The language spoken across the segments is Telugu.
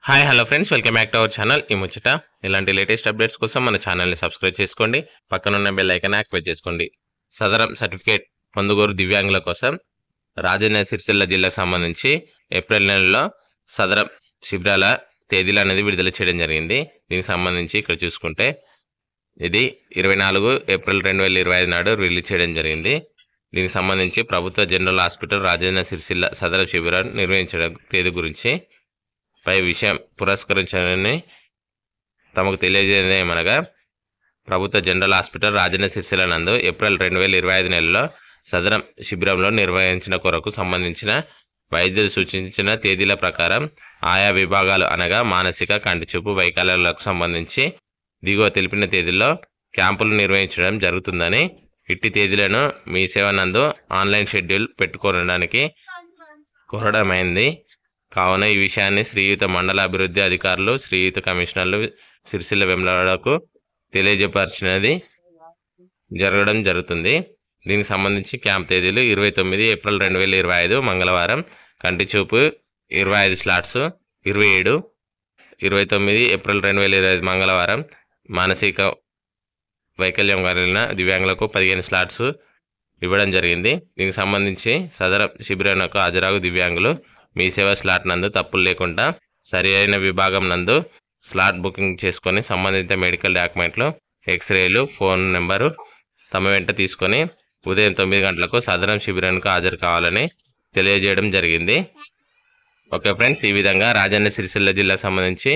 Hi hello friends, welcome back to our channel. ఈ ముచ్చట ఇలాంటి లేటెస్ట్ అప్డేట్స్ కోసం మన ఛానల్ని సబ్స్క్రైబ్ చేసుకోండి. పక్కనున్న బెల్ ఐకాన్ యాక్టివేట్ చేసుకోండి. సదరం సర్టిఫికేట్ పొందుగోరు దివ్యాంగుల కోసం రాజన్న సిరిసిల్ల జిల్లాకు సంబంధించి ఏప్రిల్ నెలలో సదరం శిబిరాల తేదీలు అనేది విడుదల చేయడం జరిగింది. దీనికి సంబంధించి ఇక్కడ చూసుకుంటే ఇది 24 ఏప్రిల్ 2025 నాడు రిలీజ్ చేయడం జరిగింది. దీనికి సంబంధించి ప్రభుత్వ జనరల్ హాస్పిటల్ రాజన్న సిరిసిల్ల సదరం శిబిరాన్ని నిర్వహించడం తేదీ గురించి పై విషయం పురస్కరించాలని తమకు తెలియజేయమనగా, ప్రభుత్వ జనరల్ హాస్పిటల్ రాజన్న సిరిసిల్ల నందు ఏప్రిల్ 2025 నెలలో సదరం శిబిరంలో నిర్వహించిన కొరకు సంబంధించిన వైద్యులు సూచించిన తేదీల ప్రకారం ఆయా విభాగాలు అనగా మానసిక, కంటిచూపు, వైకల్యాలకు సంబంధించి దిగువ తెలిపిన తేదీల్లో క్యాంపులు నిర్వహించడం జరుగుతుందని, ఇట్టి తేదీలను మీ సేవ నందు ఆన్లైన్ షెడ్యూల్ పెట్టుకోవడానికి కోరడమైంది. కావున ఈ విషయాన్ని శ్రీయుత మండల అభివృద్ధి అధికారులు, శ్రీయుత కమిషనర్లు సిరిసిల్ల వెమ్లవాడకు తెలియజేపరిచినది జరగడం జరుగుతుంది. దీనికి సంబంధించి క్యాంప్ తేదీలు 29 ఏప్రిల్ 2025 మంగళవారం కంటిచూపు 25 స్లాట్స్, 27 29 ఏప్రిల్ 2025 మంగళవారం మానసిక వైకల్యం కలిగిన దివ్యాంగులకు 15 స్లాట్స్ ఇవ్వడం జరిగింది. దీనికి సంబంధించి సదరం శిబిరంకు హాజరాగు దివ్యాంగులు మీ సేవ స్లాట్ నందు తప్పులు లేకుండా సరి అయిన విభాగం నందు స్లాట్ బుకింగ్ చేసుకొని సంబంధిత మెడికల్ డాక్యుమెంట్లు, ఎక్స్రేలు, ఫోన్ నెంబరు తమ వెంట తీసుకొని ఉదయం 9 గంటలకు సదరం శిబిరానికి హాజరు కావాలని తెలియజేయడం జరిగింది. ఓకే ఫ్రెండ్స్, ఈ విధంగా రాజన్న సిరిసిల్ల జిల్లాకు సంబంధించి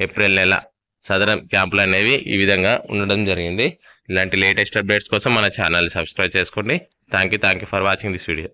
ఏప్రిల్ నెల సదరం క్యాంపులు అనేవి ఈ విధంగా ఉండడం జరిగింది. ఇలాంటి లేటెస్ట్ అప్డేట్స్ కోసం మన ఛానల్ సబ్స్క్రైబ్ చేసుకోండి. Thank you for watching this video.